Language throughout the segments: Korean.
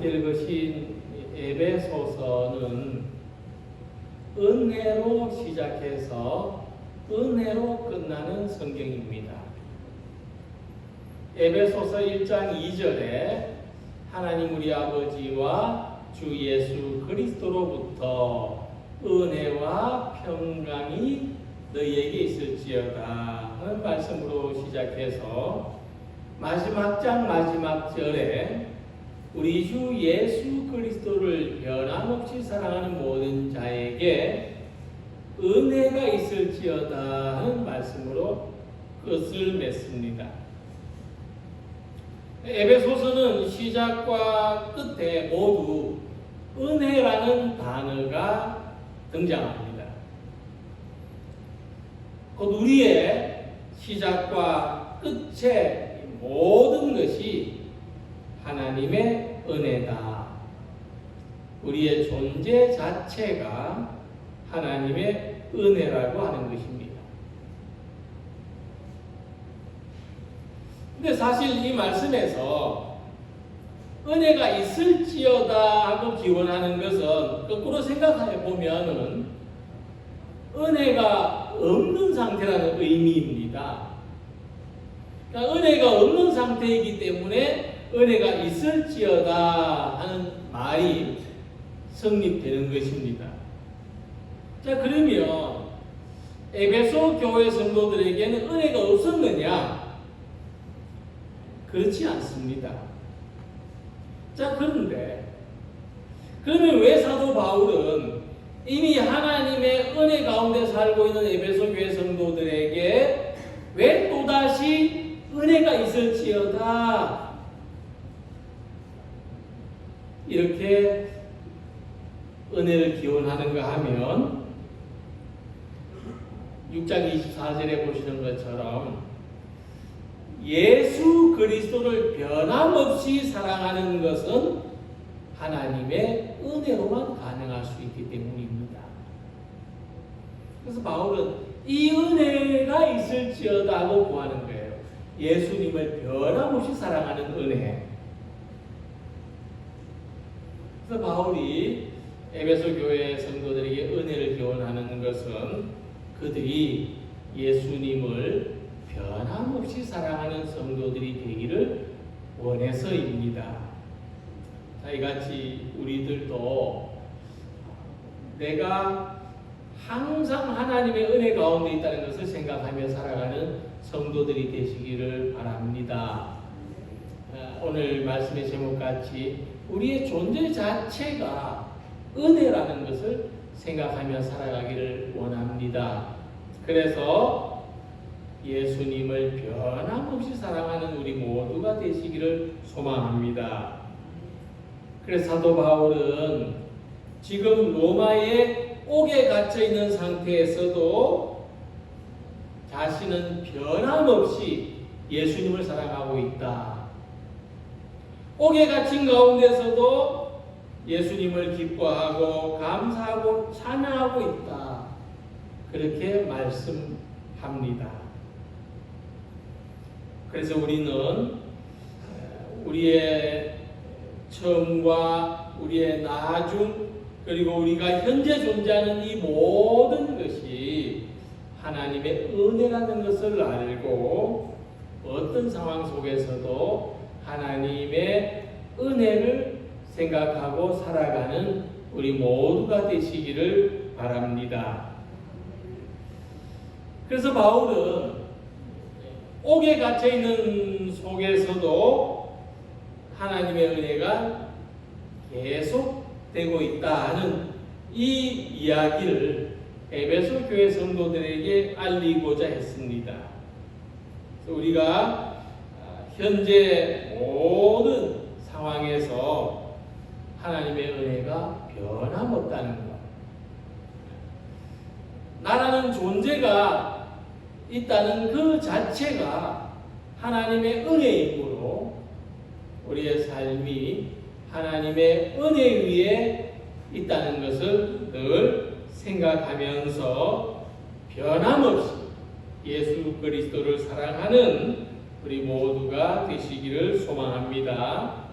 함께 읽으신 에베소서는 은혜로 시작해서 은혜로 끝나는 성경입니다. 에베소서 1장 2절에 하나님 우리 아버지와 주 예수 그리스도로부터 은혜와 평강이 너희에게 있을지어다 하는 말씀으로 시작해서 마지막 장 마지막 절에 우리 주 예수 그리스도를 변함없이 사랑하는 모든 자에게 은혜가 있을지어다 하는 말씀으로 끝을 맺습니다. 에베소서는 시작과 끝에 모두 은혜라는 단어가 등장합니다. 곧 우리의 시작과 끝의 모든 것이 하나님의 은혜다. 우리의 존재 자체가 하나님의 은혜라고 하는 것입니다. 근데 사실 이 말씀에서 은혜가 있을지어다 하고 기원하는 것은 거꾸로 생각해 보면은 은혜가 없는 상태라는 의미입니다. 그러니까 은혜가 없는 상태이기 때문에 은혜가 있을지어다 하는 말이 성립되는 것입니다. 자, 그러면 에베소 교회 성도들에게는 은혜가 없었느냐? 그렇지 않습니다. 자, 그런데 그러면 왜 사도 바울은 이미 하나님의 은혜 가운데 살고 있는 에베소 교회 성도들에게 왜 또다시 은혜가 있을지어다 이렇게 은혜를 기원하는가 하면 6장 24절에 보시는 것처럼 예수 그리스도를 변함없이 사랑하는 것은 하나님의 은혜로만 가능할 수 있기 때문입니다. 그래서 바울은 이 은혜가 있을지어다 하고 구하는 거예요. 예수님을 변함없이 사랑하는 은혜. 그래서 바울이 에베소 교회 성도들에게 은혜를 기원하는 것은 그들이 예수님을 변함없이 사랑하는 성도들이 되기를 원해서입니다. 자, 이같이 우리들도 내가 항상 하나님의 은혜 가운데 있다는 것을 생각하며 살아가는 성도들이 되시기를 바랍니다. 오늘 말씀의 제목같이 우리의 존재 자체가 은혜라는 것을 생각하며 살아가기를 원합니다. 그래서 예수님을 변함없이 사랑하는 우리 모두가 되시기를 소망합니다. 그래서 사도 바울은 지금 로마의 옥에 갇혀 있는 상태에서도 자신은 변함없이 예수님을 사랑하고 있다. 옥에 갇힌 가운데서도 예수님을 기뻐하고 감사하고 찬양하고 있다. 그렇게 말씀합니다. 그래서 우리는 우리의 처음과 우리의 나중 그리고 우리가 현재 존재하는 이 모든 것이 하나님의 은혜라는 것을 알고 어떤 상황 속에서도 하나님의 은혜를 생각하고 살아가는 우리 모두가 되시기를 바랍니다. 그래서 바울은 옥에 갇혀있는 속에서도 하나님의 은혜가 계속되고 있다는 이 이야기를 에베소 교회 성도들에게 알리고자 했습니다. 그래서 우리가 현재 모든 상황에서 하나님의 은혜가 변함없다는 것. 나라는 존재가 있다는 그 자체가 하나님의 은혜이므로 우리의 삶이 하나님의 은혜 위에 있다는 것을 늘 생각하면서 변함없이 예수 그리스도를 사랑하는 우리 모두가 되시기를 소망합니다.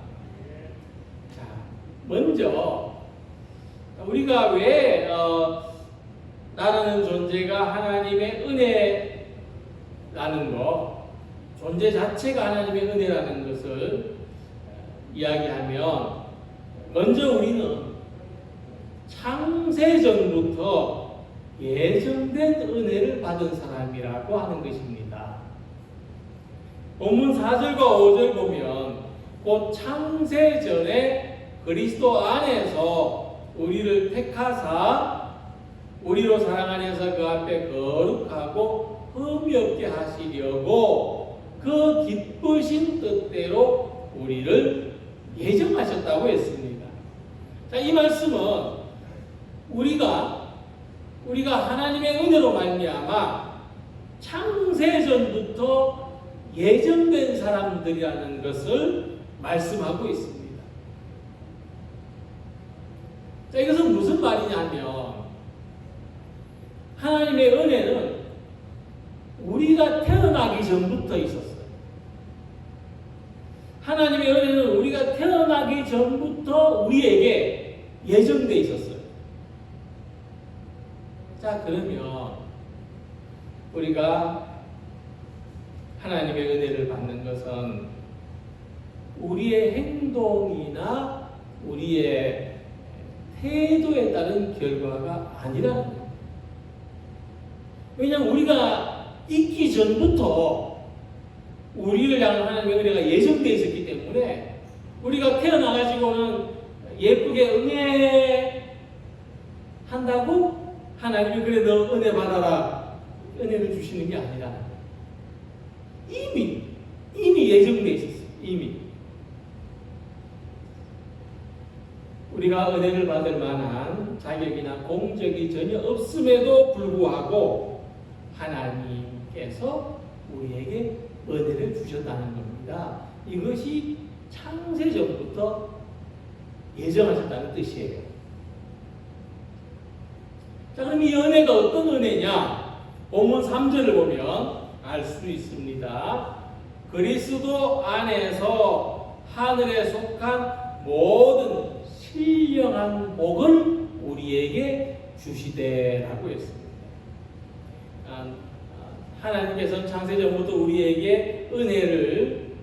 자, 먼저 우리가 왜 나라는 존재가 하나님의 은혜라는 것, 존재 자체가 하나님의 은혜라는 것을 이야기하면 먼저 우리는 창세전부터 예정된 은혜를 받은 사람이라고 하는 것입니다. 본문 4절과 5절 보면 곧 창세전에 그리스도 안에서 우리를 택하사 우리로 사랑 안에서 그 앞에 거룩하고 흠이 없게 하시려고 그 기쁘신 뜻대로 우리를 예정하셨다고 했습니다. 자, 이 말씀은 우리가 하나님의 은혜로 말미암아 창세전부터 예정된 사람들이라는 것을 말씀하고 있습니다. 자, 이것은 무슨 말이냐면 하나님의 은혜는 우리가 태어나기 전부터 있었어요. 하나님의 은혜는 우리가 태어나기 전부터 우리에게 예정되어 있었어요. 자, 그러면 우리가 하나님의 은혜를 받는 것은 우리의 행동이나 우리의 태도에 따른 결과가 아니라는 거예요. 왜냐하면 우리가 있기 전부터 우리를 향한 하나님의 은혜가 예정되어 있었기 때문에 우리가 태어나가지고는 예쁘게 응애한다고 하나님이 그래 너 은혜 받아라 은혜를 주시는 게 아니라 이미 예정되어 있었어요. 이미 우리가 은혜를 받을 만한 자격이나 공적이 전혀 없음에도 불구하고 하나님께서 우리에게 은혜를 주셨다는 겁니다. 이것이 창세전부터 예정하셨다는 뜻이에요. 자, 그럼 이 은혜가 어떤 은혜냐? 본문 3절을 보면 알 수 있습니다. 그리스도 안에서 하늘에 속한 모든 신령한 복을 우리에게 주시되라고 했습니다. 하나님께서는 창세전부터 우리에게 은혜를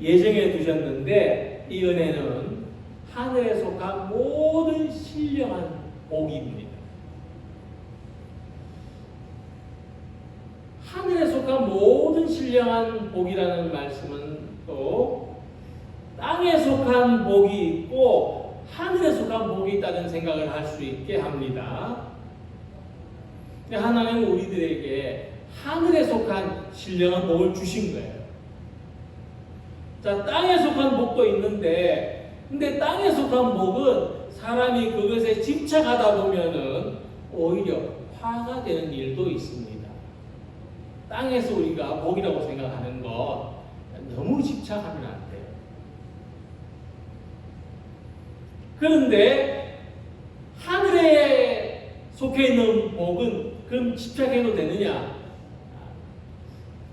예정해 두셨는데 이 은혜는 하늘에 속한 모든 신령한 복입니다. 하늘에 속한 모든 신령한 복이라는 말씀은 또 땅에 속한 복이 있고 하늘에 속한 복이 있다는 생각을 할 수 있게 합니다. 하나님은 우리들에게 하늘에 속한 신령한 복을 주신 거예요. 자, 땅에 속한 복도 있는데, 근데 땅에 속한 복은 사람이 그것에 집착하다 보면은 오히려 화가 되는 일도 있습니다. 땅에서 우리가 복이라고 생각하는 것 너무 집착하면 안 돼요. 그런데 하늘에 속해 있는 복은 그럼 집착해도 되느냐?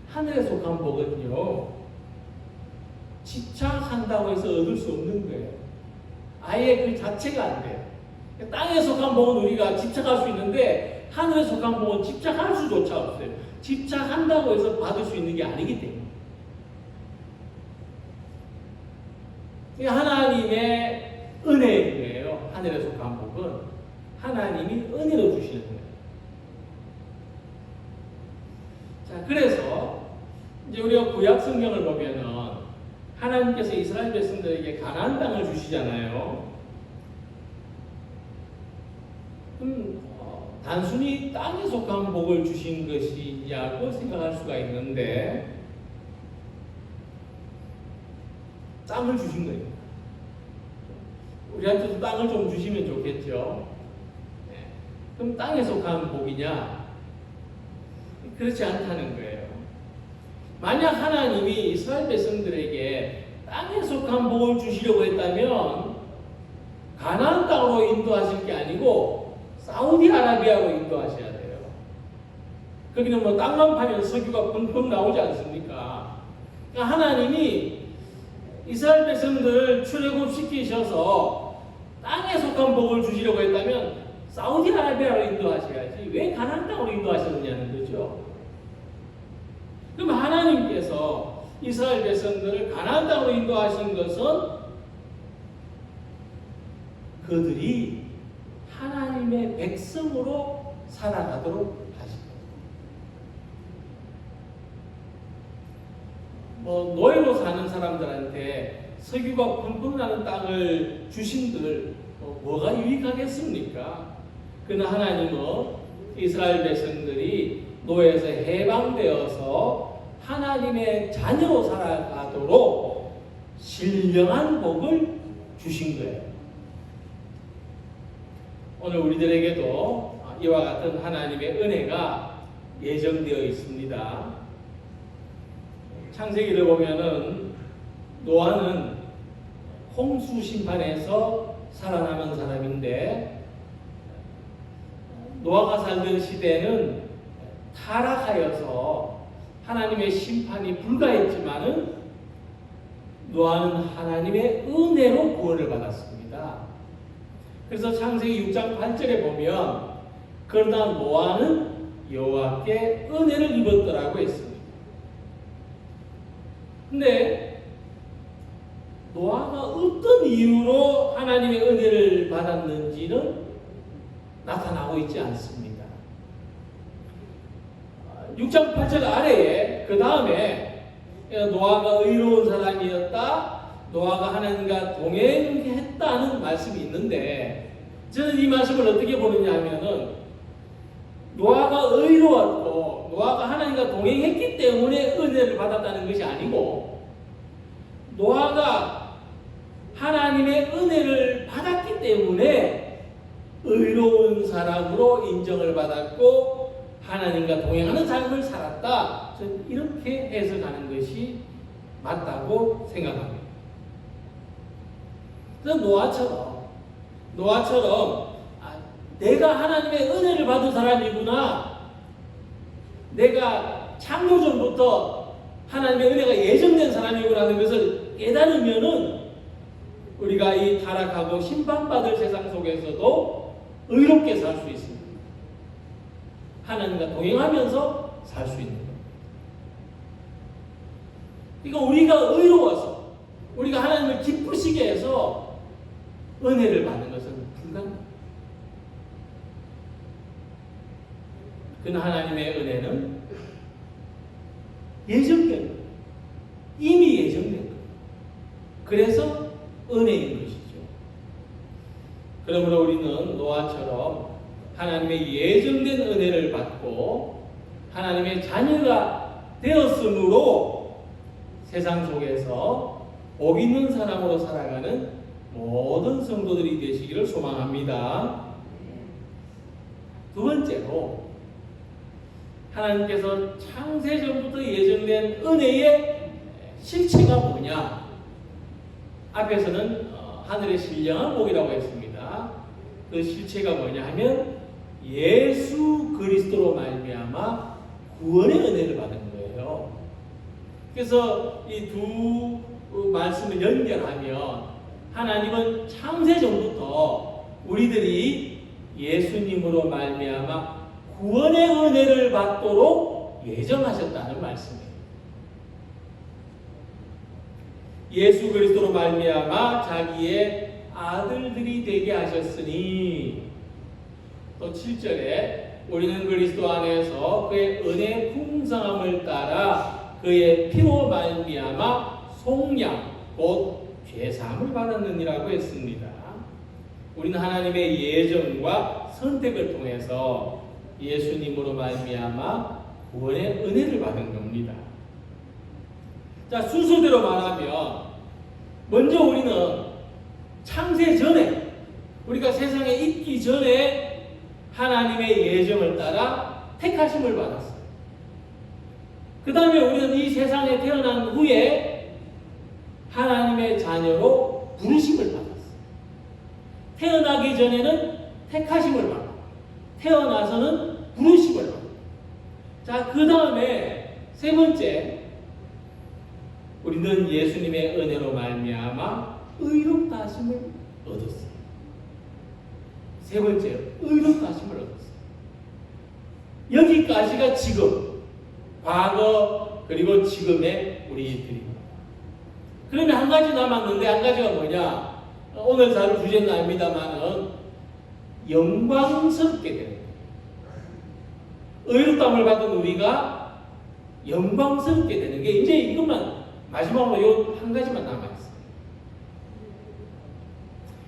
하늘에 속한 복은요, 집착한다고 해서 얻을 수 없는 거예요. 아예 그 자체가 안 돼요. 땅에 속한 복은 우리가 집착할 수 있는데 하늘에 속한 복은 집착할 수조차 없어요. 집착한다고 해서 받을 수 있는 게 아니기 때문에. 하나님의 은혜예요. 하늘에 속한 복은 하나님이 은혜로 주시는 거예요. 자, 그래서 이제 우리가 구약 성경을 보면은 하나님께서 이스라엘 백성들에게 가나안 땅을 주시잖아요. 그럼 단순히 땅에 속한 복을 주신 것이냐고 생각할 수가 있는데 땅을 주신 거예요. 우리한테도 땅을 좀 주시면 좋겠죠. 그럼 땅에 속한 복이냐? 그렇지 않다는 거예요. 만약 하나님이 이스라엘 백성들에게 땅에 속한 복을 주시려고 했다면 가나안 땅으로 인도하실 게 아니고 사우디아라비아로 인도하셔야 돼요. 거기는 뭐 땅만 파면 석유가 펑펑 나오지 않습니까? 그러니까 하나님이 이스라엘 백성들을 출애굽시키셔서 땅에 속한 복을 주시려고 했다면 사우디아라비아로 인도하셔야지 왜 가나안 땅으로 인도하셨느냐는 거죠. 그럼 하나님께서 이스라엘 백성들을 가나안 땅으로 인도하신 것은 그들이 하나님의 백성으로 살아가도록 하신 거예요. 노예로 사는 사람들한테 석유가 뿜뿜 나는 땅을 주신들 뭐가 유익하겠습니까? 그러나 하나님은 이스라엘 백성들이 노예에서 해방되어서 하나님의 자녀로 살아가도록 신령한 복을 주신 거예요. 오늘 우리들에게도 이와 같은 하나님의 은혜가 예정되어 있습니다. 창세기를 보면은 노아는 홍수 심판에서 살아남은 사람인데 노아가 살던 시대는 타락하여서 하나님의 심판이 불가했지만은 노아는 하나님의 은혜로 구원을 받았습니다. 그래서 창세기 6장 8절에 보면 그러나 노아는 여호와께 은혜를 입었더라고 했습니다. 근데 노아가 어떤 이유로 하나님의 은혜를 받았는지는 나타나고 있지 않습니다. 6장 8절 아래에 그 다음에 노아가 의로운 사람이었다, 노아가 하나님과 동행했다는 말씀이 있는데 저는 이 말씀을 어떻게 보느냐 하면은 노아가 의로웠고 노아가 하나님과 동행했기 때문에 은혜를 받았다는 것이 아니고 노아가 하나님의 은혜를 받았기 때문에 의로운 사람으로 인정을 받았고 하나님과 동행하는 삶을 살았다. 저는 이렇게 해석하는 것이 맞다고 생각합니다. 그래서 노아처럼 내가 하나님의 은혜를 받은 사람이구나, 내가 창조전부터 하나님의 은혜가 예정된 사람이구나라는 것을 깨달으면은 우리가 이 타락하고 심판받을 세상 속에서도 의롭게 살 수 있습니다. 하나님과 동행하면서 살 수 있는 겁니다. 그러니까 우리가 의로워서 우리가 하나님을 기쁘시게 해서 은혜를 받는 것은 불가능합니다. 그러나 하나님의 은혜는 예정된 거예요. 이미 예정된 거예요. 그래서 은혜인 것이죠. 그러므로 우리는 노아처럼 하나님의 예정된 은혜를 받고 하나님의 자녀가 되었으므로 세상 속에서 복 있는 사람으로 살아가는 모든 성도들이 되시기를 소망합니다. 두 번째로 하나님께서 창세전부터 예정된 은혜의 실체가 뭐냐? 앞에서는 하늘의 신령한 복이라고 했습니다. 그 실체가 뭐냐 하면 예수 그리스도로 말미암아 구원의 은혜를 받은 거예요. 그래서 이 두 말씀을 연결하면 하나님은 창세전부터 우리들이 예수님으로 말미암아 구원의 은혜를 받도록 예정하셨다는 말씀이에요. 예수 그리스도로 말미암아 자기의 아들들이 되게 하셨으니, 또 7절에 우리는 그리스도 안에서 그의 은혜의 풍성함을 따라 그의 피로 말미암아 속량 곧 죄사함을 받았느니라고 했습니다. 우리는 하나님의 예정과 선택을 통해서 예수님으로 말미암아 구원의 은혜를 받은 겁니다. 자, 순서대로 말하면 먼저 우리는 창세 전에, 우리가 세상에 있기 전에 하나님의 예정을 따라 택하심을 받았어요. 그 다음에 우리는 이 세상에 태어난 후에 하나님의 자녀로 부르심을 받았어요. 태어나기 전에는 택하심을 받고 태어나서는 부르심을 받고, 자, 그 다음에 세 번째, 우리는 예수님의 은혜로 말미암아 의롭다 하심을 얻었어요. 세 번째, 의롭다 하심을 얻었어요. 여기까지가 지금, 과거 그리고 지금의 우리들입니다. 그러면 한 가지 남았는데, 한 가지가 뭐냐? 오늘 다룰 주제는 아닙니다만은 영광스럽게 되는 거예요. 의롭다함을 받은 우리가 영광스럽게 되는 게 이제 이것만 마지막으로 요 한 가지만 남아있어요.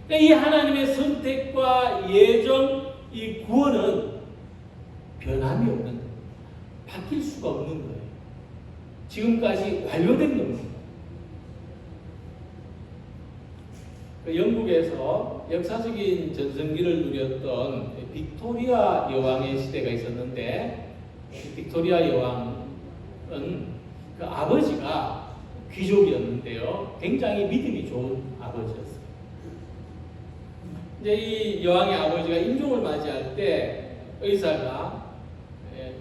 그러니까 이 하나님의 선택과 예정, 이 구원은 변함이 없는 거예요. 바뀔 수가 없는 거예요. 지금까지 완료된 겁니다. 영국에서 역사적인 전성기를 누렸던 빅토리아 여왕의 시대가 있었는데, 빅토리아 여왕은 그 아버지가 귀족이었는데요, 굉장히 믿음이 좋은 아버지였어요. 이제 이 여왕의 아버지가 임종을 맞이할 때 의사가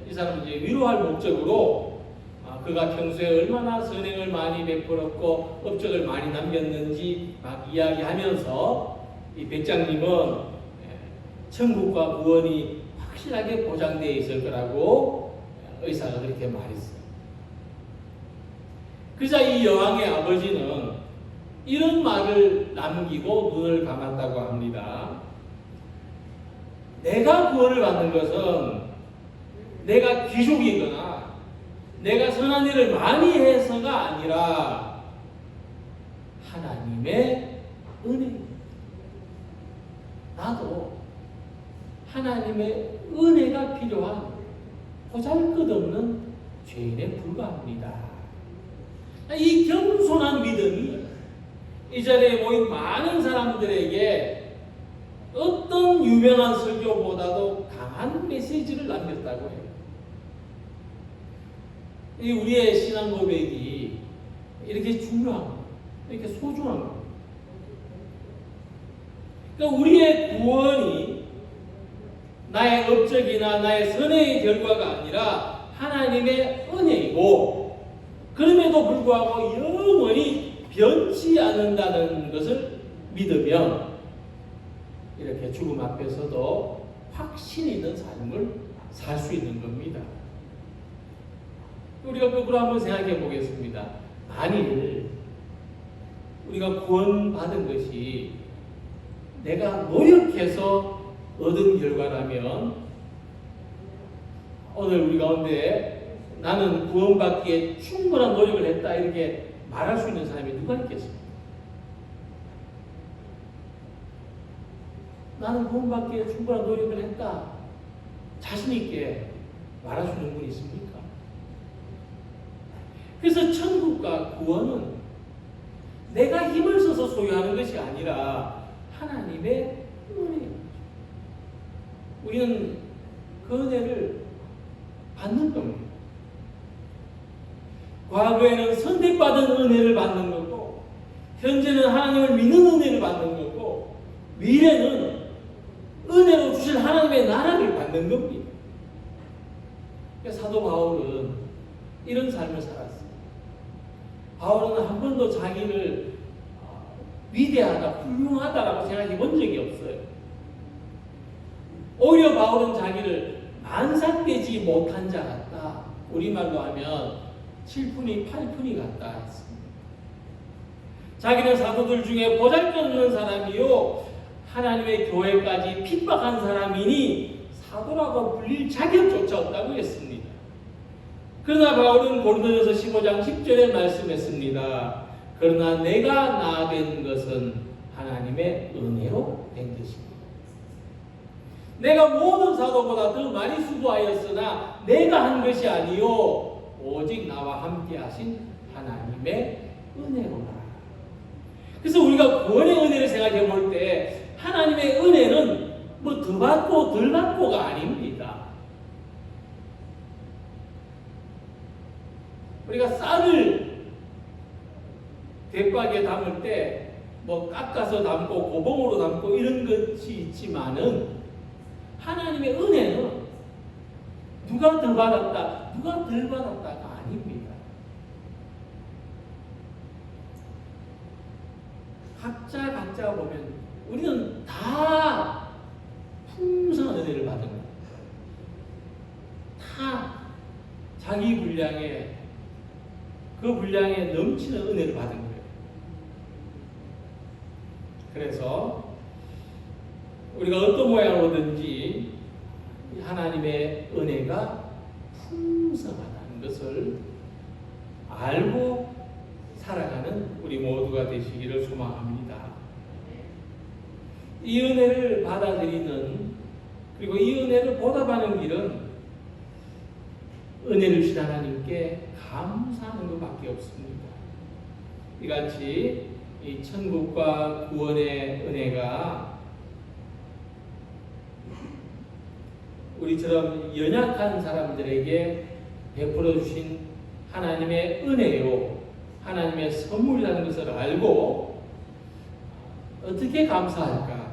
이 사람을 이제 위로할 목적으로 그가 평소에 얼마나 선행을 많이 베풀었고 업적을 많이 남겼는지 막 이야기하면서 이 백장님은 천국과 구원이 확실하게 보장되어 있을 거라고 의사가 그렇게 말했어요. 그러자 이 여왕의 아버지는 이런 말을 남기고 눈을 감았다고 합니다. 내가 구원을 받는 것은 내가 귀족이거나 내가 선한 일을 많이 해서가 아니라 하나님의 은혜입니다. 나도 하나님의 은혜가 필요한 보잘것없는 죄인에 불과합니다. 이 겸손한 믿음이 이 자리에 모인 많은 사람들에게 어떤 유명한 설교보다도 강한 메시지를 남겼다고 해요. 이 우리의 신앙 고백이 이렇게 중요한 거예요. 이렇게 소중한 거예요. 그러니까 우리의 구원이 나의 업적이나 나의 선행의 결과가 아니라 하나님의 은혜이고, 그럼에도 불구하고 영원히 변치 않는다는 것을 믿으면 이렇게 죽음 앞에서도 확신 있는 삶을 살 수 있는 겁니다. 우리가 거꾸로 한번 생각해 보겠습니다. 만일 우리가 구원받은 것이 내가 노력해서 얻은 결과라면 오늘 우리 가운데 나는 구원받기에 충분한 노력을 했다 이렇게 말할 수 있는 사람이 누가 있겠습니까? 나는 구원받기에 충분한 노력을 했다, 자신 있게 말할 수 있는 분이 있습니까? 그래서 천국과 구원은 내가 힘을 써서 소유하는 것이 아니라 하나님의 은혜입니다. 우리는 그 은혜를 받는 겁니다. 과거에는 선택받은 은혜를 받는 거고, 현재는 하나님을 믿는 은혜를 받는 거고, 미래는 은혜로 주실 하나님의 나라를 받는 겁니다. 그러니까 사도 바울은 이런 삶을 살았어요. 바울은 한 번도 자기를 위대하다, 훌륭하다라고 생각해 본 적이 없어요. 오히려 바울은 자기를 만삭되지 못한 자 같다, 우리말로 하면 7푼이 8푼이 같다 했습니다. 자기는 사도들 중에 보잘것없는 사람이요 하나님의 교회까지 핍박한 사람이니 사도라고 불릴 자격조차 없다고 했습니다. 그러나 바울은 고린도전서 15장 10절에 말씀했습니다. 그러나 내가 나된 것은 하나님의 은혜로 된 것입니다. 내가 모든 사도보다 더 많이 수고하였으나 내가 한 것이 아니요 오직 나와 함께 하신 하나님의 은혜로라. 그래서 우리가 구원의 은혜를 생각해 볼 때 하나님의 은혜는 뭐 더 받고 덜 받고가 아닙니다. 우리가 쌀을 대박에 담을 때 뭐 깎아서 담고 고봉으로 담고 이런 것이 있지만은 하나님의 은혜는 누가 더 받았다, 누가 덜 받았다가 아닙니다. 각자 보면 우리는 다 풍성한 은혜를 받은 거예요. 다 자기 분량에 그 분량에 넘치는 은혜를 받은 거예요. 그래서 우리가 어떤 모양으로든지 하나님의 은혜가 풍성하다는 것을 알고 살아가는 우리 모두가 되시기를 소망합니다. 이 은혜를 받아들이는 그리고 이 은혜를 보답하는 길은 은혜를 주신 하나님께 감사하는 것밖에 없습니다. 이같이 이 천국과 구원의 은혜가 우리처럼 연약한 사람들에게 베풀어 주신 하나님의 은혜요, 하나님의 선물이라는 것을 알고 어떻게 감사할까?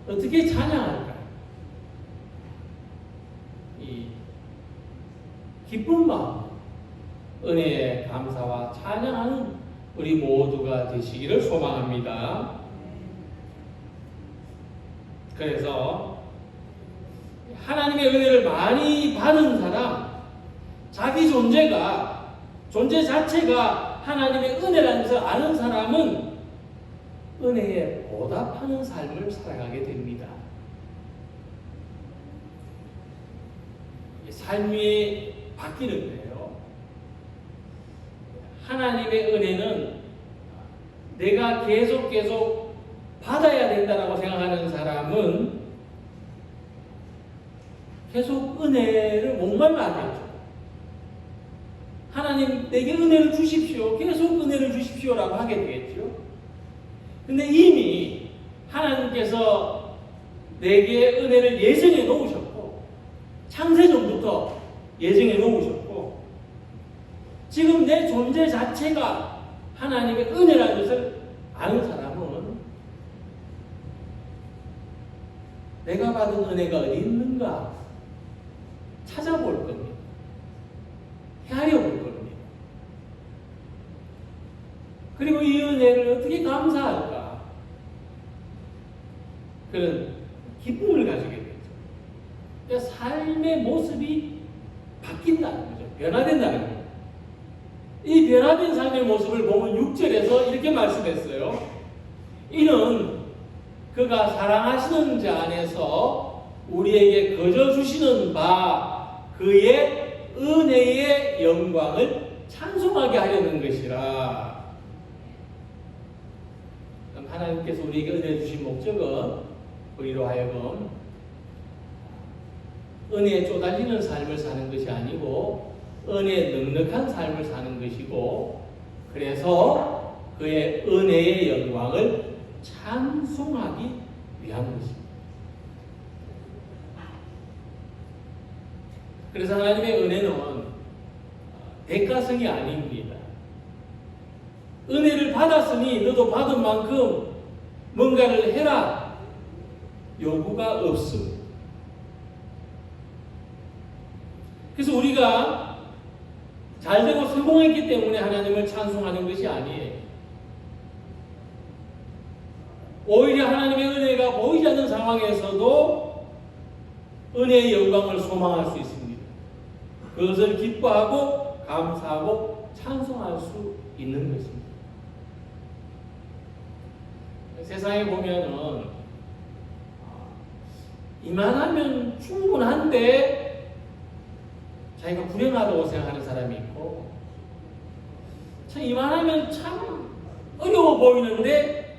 어떻게 찬양할까? 이 기쁜 마음, 은혜의 감사와 찬양하는 우리 모두가 되시기를 소망합니다. 그래서 하나님의 은혜를 많이 받은 사람, 자기 존재 자체가 하나님의 은혜라는 것을 아는 사람은 은혜에 보답하는 삶을 살아가게 됩니다. 삶이 바뀌는 거예요. 하나님의 은혜는 내가 계속 받아야 된다고 생각하는 사람은 계속 은혜를 목말라하겠죠. 하나님 내게 은혜를 주십시오. 계속 은혜를 주십시오라고 하게 되겠죠. 근데 이미 하나님께서 내게 은혜를 예정해 놓으셨고 창세전부터 예정해 놓으셨고 지금 내 존재 자체가 하나님의 은혜라는 것을 아는 사람은 내가 받은 은혜가 어디 있는가 찾아볼 겁니다. 헤아려 볼 겁니다. 그리고 이 은혜를 어떻게 감사할까? 그런 기쁨을 가지게 되죠. 그러니까 삶의 모습이 바뀐다는 거죠. 변화된다는 거죠. 이 변화된 삶의 모습을 보면 6절에서 이렇게 말씀했어요. 이는 그가 사랑하시는 자 안에서 우리에게 거저 주시는 바 그의 은혜의 영광을 찬송하게 하려는 것이라. 그럼 하나님께서 우리에게 은혜 주신 목적은 우리로 하여금 은혜에 쪼달리는 삶을 사는 것이 아니고 은혜에 넉넉한 삶을 사는 것이고 그래서 그의 은혜의 영광을 찬송하기 위한 것입니다. 그래서 하나님의 은혜는 대가성이 아닙니다. 은혜를 받았으니 너도 받은 만큼 뭔가를 해라 요구가 없습니다. 그래서 우리가 잘되고 성공했기 때문에 하나님을 찬송하는 것이 아니에요. 오히려 하나님의 은혜가 보이지 않는 상황에서도 은혜의 영광을 소망할 수 있습니다. 그것을 기뻐하고 감사하고 찬송할 수 있는 것입니다. 세상에 보면은 이만하면 충분한데 자기가 불행하다고 생각하는 사람이 있고 참 이만하면 참 어려워 보이는데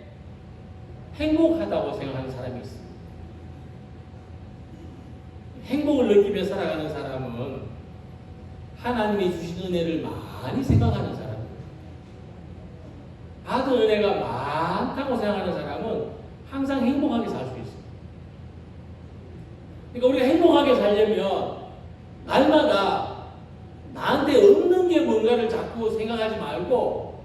행복하다고 생각하는 사람이 있습니다. 행복을 느끼며 살아가는 사람은 하나님이 주신 은혜를 많이 생각하는 사람이에요. 받은 은혜가 많다고 생각하는 사람은 항상 행복하게 살 수 있어요. 그러니까 우리가 행복하게 살려면 날마다 나한테 없는 게 뭔가를 자꾸 생각하지 말고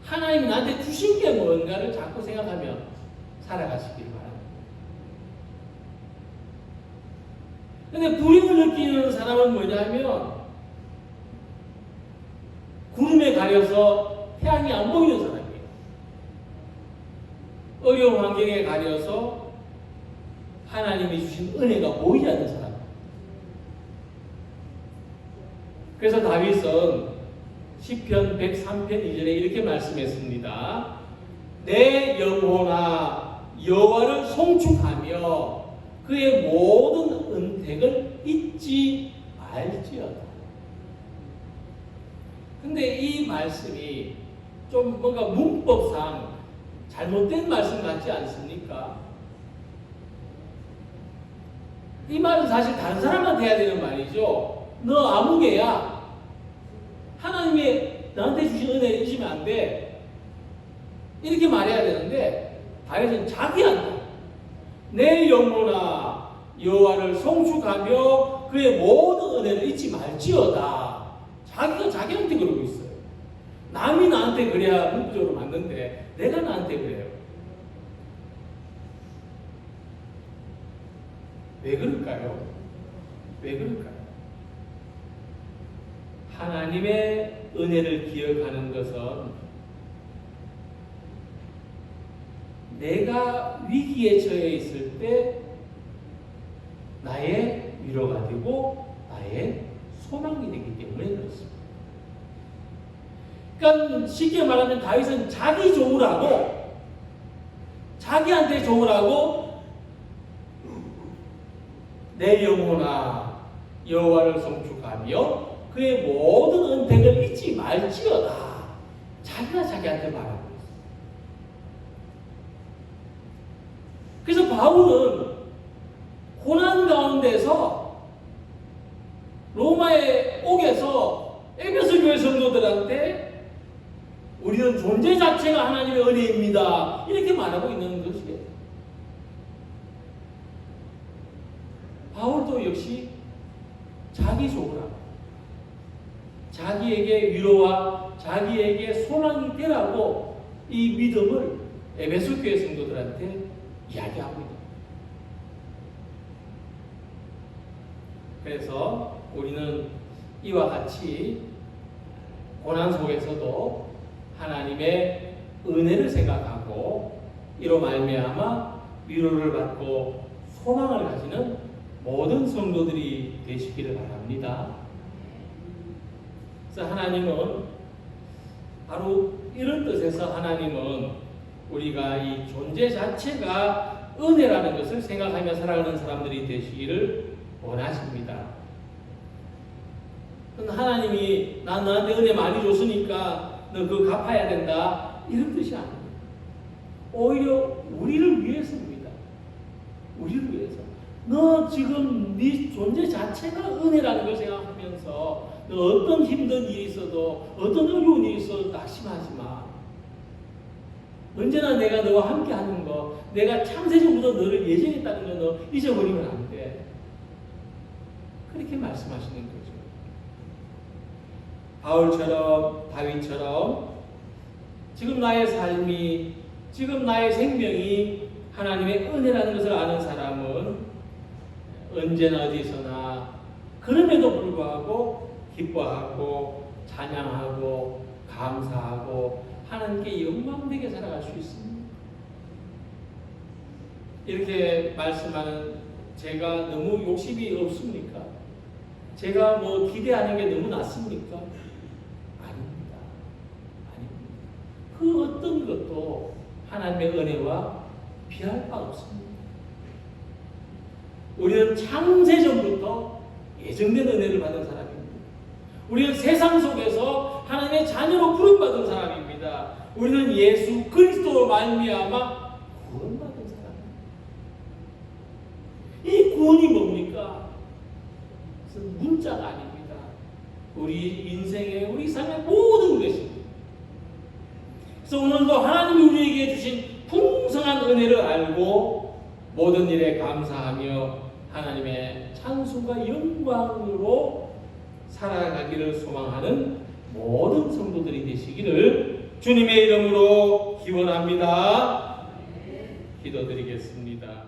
하나님이 나한테 주신 게 뭔가를 자꾸 생각하며 살아가시길 바랍니다. 그런데 불행을 느끼는 사람은 뭐냐면 구름에 가려서 태양이 안 보이는 사람이에요. 어려운 환경에 가려서 하나님이 주신 은혜가 보이지 않는 사람. 그래서 다윗은 시편 103편 2절에 이렇게 말씀했습니다. 내 영혼아 여호와를 송축하며 그의 모든 은택을 잊지 말지어다. 근데 이 말씀이 좀 뭔가 문법상 잘못된 말씀 같지 않습니까? 이 말은 사실 다른 사람한테 해야 되는 말이죠. 너 아무개야. 하나님이 나한테 주신 은혜를 잊으면 안 돼. 이렇게 말해야 되는데 다윗은 자기한테 내 영혼아 여호와를 송축하며 그의 모든 은혜를 잊지 말지어다. 자기가 자기한테 그러고 있어요. 남이 나한테 그래야 문구적으로 맞는데 내가 나한테 그래요. 왜 그럴까요? 왜 그럴까요? 하나님의 은혜를 기억하는 것은 내가 위기에 처해 있을 때 나의 위로가 되고 나의 소망이 되기 때문에 그렇습니다. 그러니까 쉽게 말하면 다윗은 자기 좋으라고 자기한테 좋으라고 내 영혼아 여호와를 송축하며 그의 모든 은택을 잊지 말지어다. 자기가 자기한테 말하고 있어요. 그래서 바울은 고난 가운데서 로마의 옥에서 에베소 교회 성도들한테 우리는 존재 자체가 하나님의 은혜입니다. 이렇게 말하고 있는 것이에요. 바울도 역시 자기 좋으라고 자기에게 위로와 자기에게 소망이 되라고 이 믿음을 에베소 교회 성도들한테 이야기하고 있다. 그래서 우리는 이와 같이 고난 속에서도 하나님의 은혜를 생각하고 이로 말미암아 위로를 받고 소망을 가지는 모든 성도들이 되시기를 바랍니다. 그래서 하나님은 바로 이런 뜻에서 하나님은 우리가 이 존재 자체가 은혜라는 것을 생각하며 살아가는 사람들이 되시기를 원하십니다. 하나님이 난 너한테 은혜 많이 줬으니까 너 그거 갚아야 된다 이런 뜻이 아닙니다. 오히려 우리를 위해서입니다. 우리를 위해서. 너 지금 네 존재 자체가 은혜라는 걸 생각하면서 너 어떤 힘든 일이 있어도 어떤 어려운 일이 있어도 낙심하지 마. 언제나 내가 너와 함께 하는 거, 내가 창세전부터 너를 예정했다는 거 너 잊어버리면 안 돼. 그렇게 말씀하시는 거죠. 바울처럼 다윗처럼 지금 나의 삶이 지금 나의 생명이 하나님의 은혜라는 것을 아는 사람은 언제나 어디서나 그럼에도 불구하고 기뻐하고 찬양하고 감사하고 하나님께 영광되게 살아갈 수 있습니다. 이렇게 말씀하는 제가 너무 욕심이 없습니까? 제가 뭐 기대하는 게 너무 낮습니까? 아닙니다. 아닙니다. 그 어떤 것도 하나님의 은혜와 비할 바 없습니다. 우리는 창세전부터 예정된 은혜를 받은 사람입니다. 우리는 세상 속에서 하나님의 자녀로 부름받은 사람입니다. 우리는 예수 그리스도로 말미암아 구원받은 사람입니다. 이 구원이 뭡니까? 문자가 아닙니다. 우리 인생의 우리 삶의 모든 것입니다. 그래서 오늘도 하나님이 우리에게 주신 풍성한 은혜를 알고 모든 일에 감사하며 하나님의 찬송과 영광으로 살아가기를 소망하는 모든 성도들이 되시기를 주님의 이름으로 기원합니다. 기도드리겠습니다.